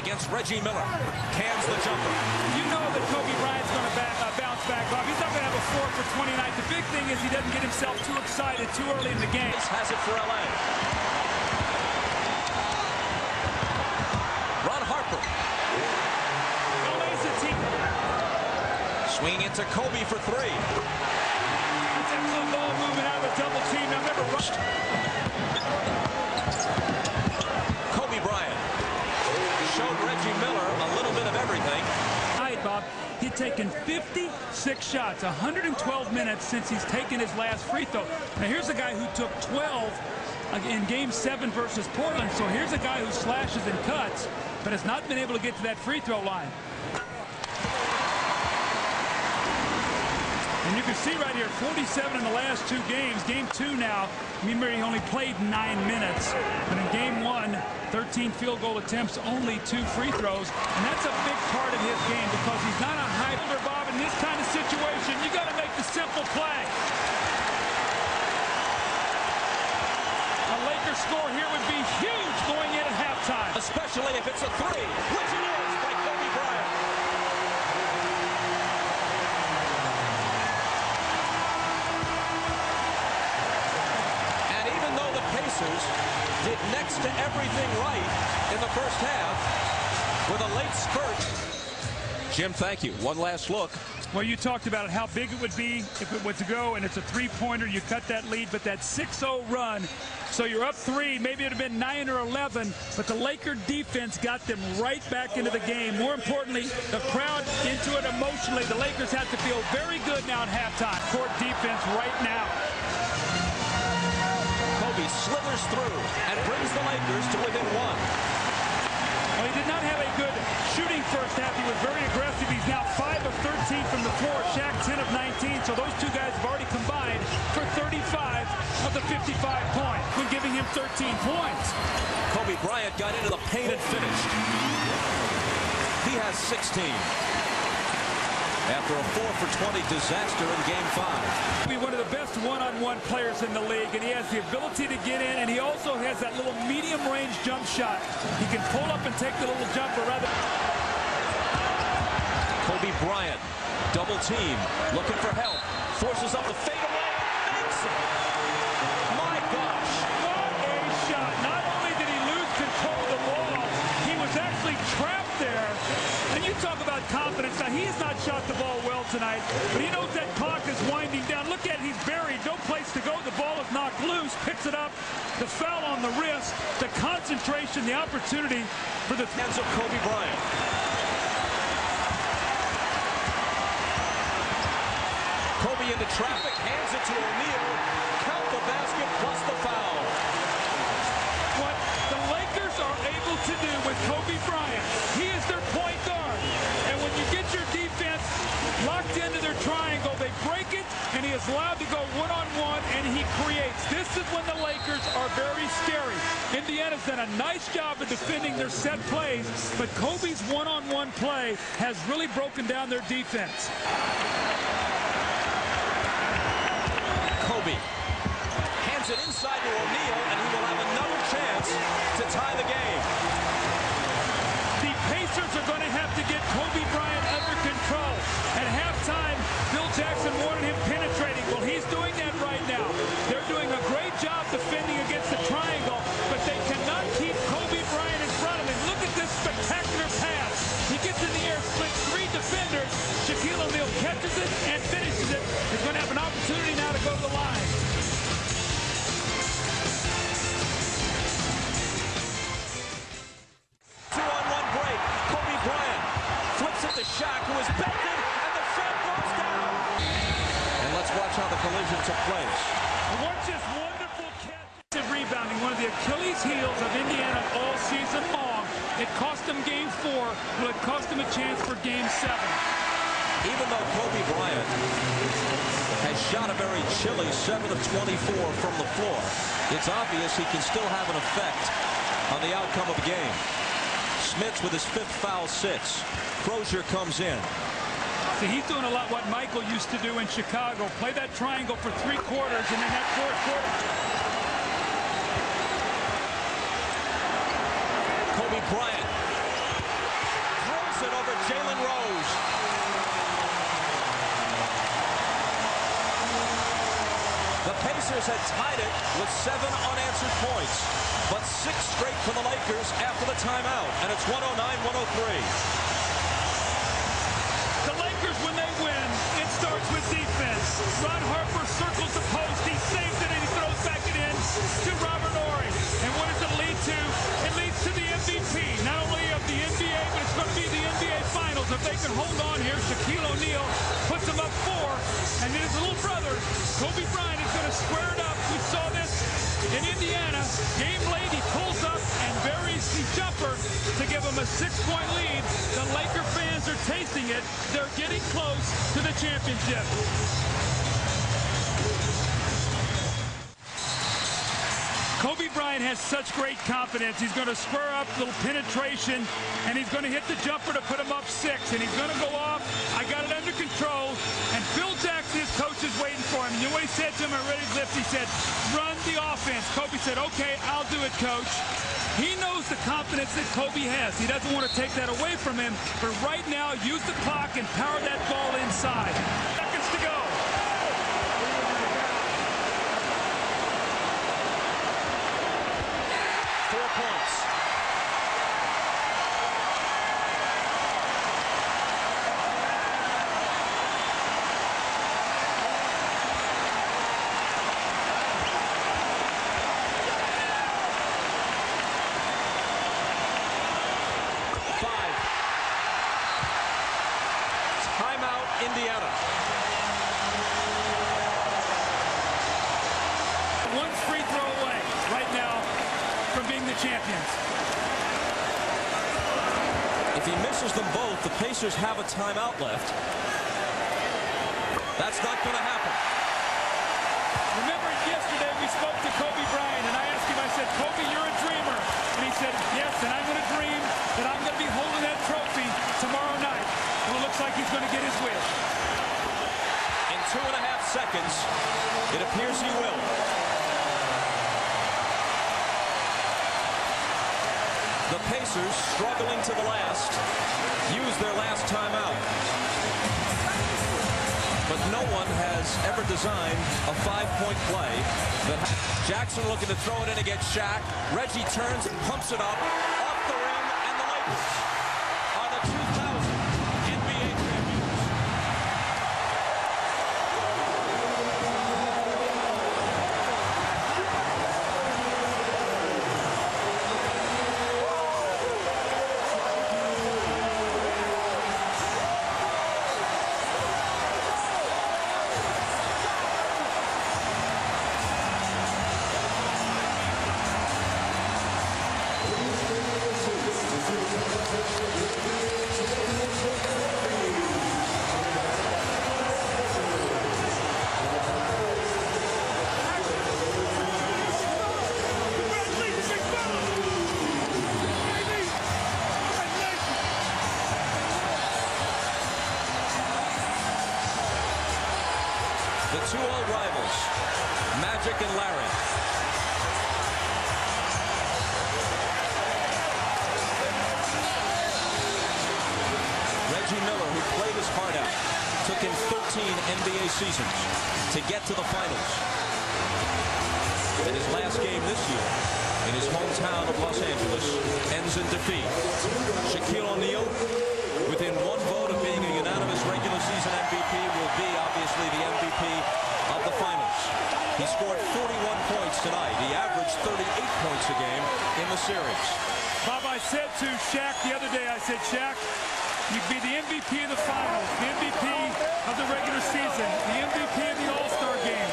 against Reggie Miller. Cans the jumper. You know that Kobe Bryant's going to bounce back off. He's not going to have a 4 for 29. The big thing is he doesn't get himself too excited too early in the game. Has it for L.A. Ron Harper. LA's a team. Swing into Kobe for 3. That's excellent ball movement out of the double team. Now never rushed. Kobe Bryant showed Reggie Miller a little bit of everything. Bob, he'd taken 56 shots, 112 minutes since he's taken his last free throw. Now here's a guy who took 12 in Game 7 versus Portland. So here's a guy who slashes and cuts, but has not been able to get to that free throw line. And you can see right here, 47 in the last 2 games. Game 2 now, remember he only played 9 minutes. But in Game 1, 13 field goal attempts, only 2 free throws. And that's a big part of his game because he's not a high fielder, Bob. In this kind of situation, you got to make the simple play. A Lakers score here would be huge going in at halftime. Especially if it's a 3, which it is by Kobe Bryant. Did next to everything right in the first half with a late spurt. Jim, thank you. One last look. Well, you talked about it, how big it would be if it were to go, and it's a 3-pointer. You cut that lead, but that 6-0 run, so you're up 3. Maybe it would have been 9 or 11, but the Laker defense got them right back into the game. More importantly, the crowd into it emotionally. The Lakers have to feel very good now at halftime. Court defense right now. Kobe slithers through and brings the Lakers to within 1. Well, he did not have a good shooting first half. He was very aggressive. He's now 5 of 13 from the floor. Shaq 10 of 19. So those 2 guys have already combined for 35 of the 55 points. We're giving him 13 points. Kobe Bryant got into the paint and finished. He has 16. After a 4 for 20 disaster in Game 5. He's one of the best one-on-one players in the league, and he has the ability to get in, and he also has that little medium-range jump shot. He can pull up and take the little jumper rather. Kobe Bryant, double team, looking for help, forces up the fadeaway, makes it. My gosh. What a shot. Not only did he lose control of the ball, he was actually trapped there. And you talk about confidence. Now, he has not shot the ball well tonight, but he knows that clock is winding down. Look at it, he's buried, no place to go. The ball is knocked loose, picks it up, the foul on the wrist, the concentration, the opportunity for the hands of Kobe Bryant. Kobe into traffic, hands it to O'Neal. Count the basket plus the foul. What the Lakers are able to do with Kobe Bryant, he is their point guard. And when you get your defense locked into their triangle, they break it, and he is allowed to go one-on-one, and he creates. This is when the Lakers are very scary. Indiana's done a nice job of defending their set plays, but Kobe's one-on-one play has really broken down their defense. Kobe hands it inside to O'Neal, and he will have another chance to tie the game. The Pacers are going to have to get Kobe Bryant under control. At halftime, Phil Jackson wanted him penetrating. Well, he's doing that right now. They're doing a great job defending against the triangle, but they cannot keep Kobe Bryant in front of him. Look at this spectacular pass. He gets in the air, splits 3 defenders. Shaquille O'Neal catches it and finishes it. He's going to have an opportunity now to go to the line. Shaq, who is belted, and the shot goes down. And let's watch how the collision took place. Watch this wonderful catch and rebounding, one of the Achilles heels of Indiana all season long. It cost them Game 4, but it cost them a chance for Game 7. Even though Kobe Bryant has shot a very chilly 7 of 24 from the floor, it's obvious he can still have an effect on the outcome of the game. Smits with his 5th foul sits. Crozier comes in. See, he's doing a lot what Michael used to do in Chicago. Play that triangle for 3 quarters, and then that 4th quarter. Kobe Bryant Pacers had tied it with 7 unanswered points, but 6 straight for the Lakers after the timeout, and it's 109-103. The Lakers, when they win, it starts with defense. Ron Harper circles the post, he saves it, and he throws back it in to Robert Horry. And what does it lead to? It leads to the MVP, not only of the NBA, but it's going to be the NBA Finals. If they can hold on here, Shaquille O'Neal puts them up 4, and then his little brother, Kobe Bryant, is going to square it up. We saw this in Indiana. Game late, he pulls up and buries the jumper to give him a 6-point lead. The Laker fans are tasting it. They're getting close to the championship. Kobe Bryant has such great confidence. He's going to square up, little penetration, and he's going to hit the jumper to put him up 6. And he's going to go off. I got it under control. And Phil Jackson, his coach, is waiting for him. And you know what he said to him at Ready Lift? He said, run the offense. Kobe said, okay, I'll do it, coach. He knows the confidence that Kobe has. He doesn't want to take that away from him. But right now, use the clock and power that ball inside. Seconds to go. Indiana. One free throw away right now from being the champions. If he misses them both, the Pacers have a timeout left. That's not going to happen. Remember yesterday we spoke to Kobe Bryant, and I asked him, I said, Kobe, you're a dreamer. And he said, yes, and I'm going to dream that I'm going to be holding that trophy tomorrow night. Well, it looks like he's going to get his wish. In 2.5 seconds, it appears he will. The Pacers, struggling to the last, use their last timeout. But no one has ever designed a 5-point play. Jackson looking to throw it in against Shaq. Reggie turns and pumps it up off the rim, and the Lakers are the 2000 NBA champions. The two old rivals, Magic and Larry. Reggie Miller, who played his heart out, took in 13 NBA seasons to get to the finals. And his last game this year, in his hometown of Los Angeles, ends in defeat. Shaquille O'Neal, within one vote of being a unanimous regular season MVP, will be obviously the MVP of the finals. He scored 41 points tonight. He averaged 38 points a game in the series. Bob, I said to Shaq the other day, I said, Shaq, you could be the MVP of the finals, the MVP of the regular season, the MVP of the All-Star game,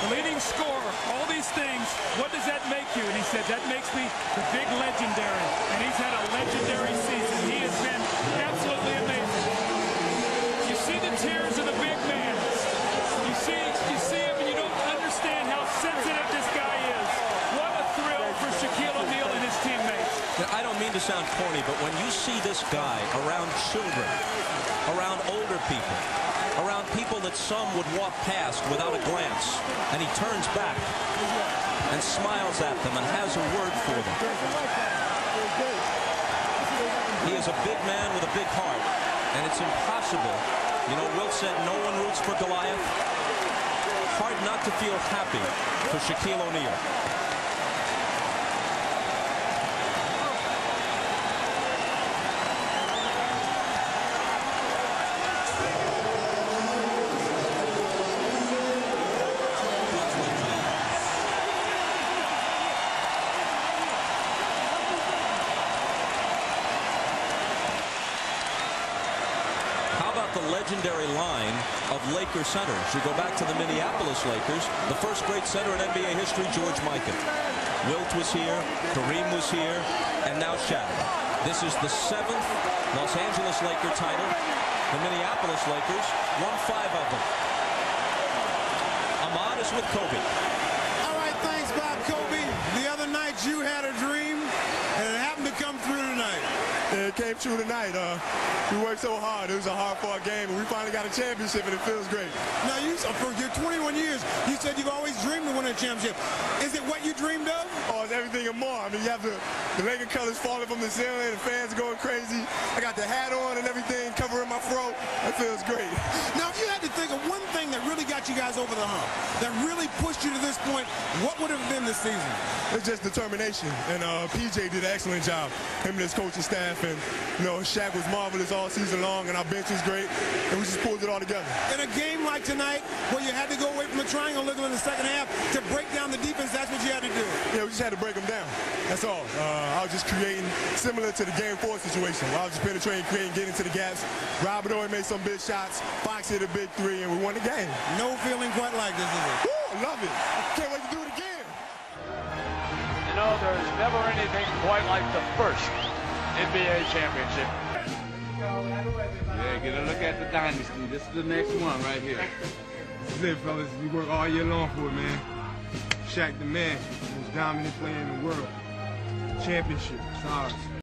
the leading scorer, all these things. What does that make you? And he said, that makes me the big legendary. And he's had a legendary season. He has been absolutely amazing. You see the tears of the big man. You see him and you don't understand how sensitive this guy is. What a thrill for Shaquille O'Neal and his teammates. I don't mean to sound corny, but when you see this guy around children, around older people, around people that some would walk past without a glance, and he turns back and smiles at them and has a word for them. He is a big man with a big heart, and it's impossible. You know, Wilt said no one roots for Goliath. hard not to feel happy for Shaquille O'Neal. The legendary line of Lakers centers. You go back to the Minneapolis Lakers, the first great center in NBA history, George Mikan. Wilt was here, Kareem was here, and now Shaq. This is the 7th Los Angeles Laker title. The Minneapolis Lakers won 5 of them. Ahmad is with Kobe. All right, thanks, Bob Kobe. The other night you had a dream, and it happened to come through tonight. Yeah, it came true tonight. We worked so hard. It was a hard-fought game, and we finally got a championship, and it feels great. Now, for your 21 years, you said you've always dreamed of winning a championship. Is it what you dreamed of? Oh, it's everything and more. I mean, you have the Laker colors falling from the ceiling, the fans are going crazy. I got the hat on and everything, covering my throat. It feels great. Now, if you had to think of one thing that really got you guys over the hump, that really pushed you to this point, what would it have been this season? It's just determination, and PJ did an excellent job, him and his coaching staff, and Shaq was marvelous all season long, and our bench was great, and we just pulled it all together. In a game like tonight, where you had to go away from the triangle in the second half to break down the defense, that's what you had to do. Yeah, we just had to break them down. That's all. I was just creating, similar to the Game 4 situation, where I was just penetrating, creating, getting to the gaps. Robert Ory made some big shots, Fox hit a big 3, and we won the game. No feeling quite like this, is it? Woo, I love it. Can't wait to do it again. You know, there's never anything quite like the first NBA championship. Yeah, get a look at the dynasty. This is the next one right here. This is it, fellas. We work all year long for it, man. Shaq the man, most dominant player in the world. Championship. It's ours.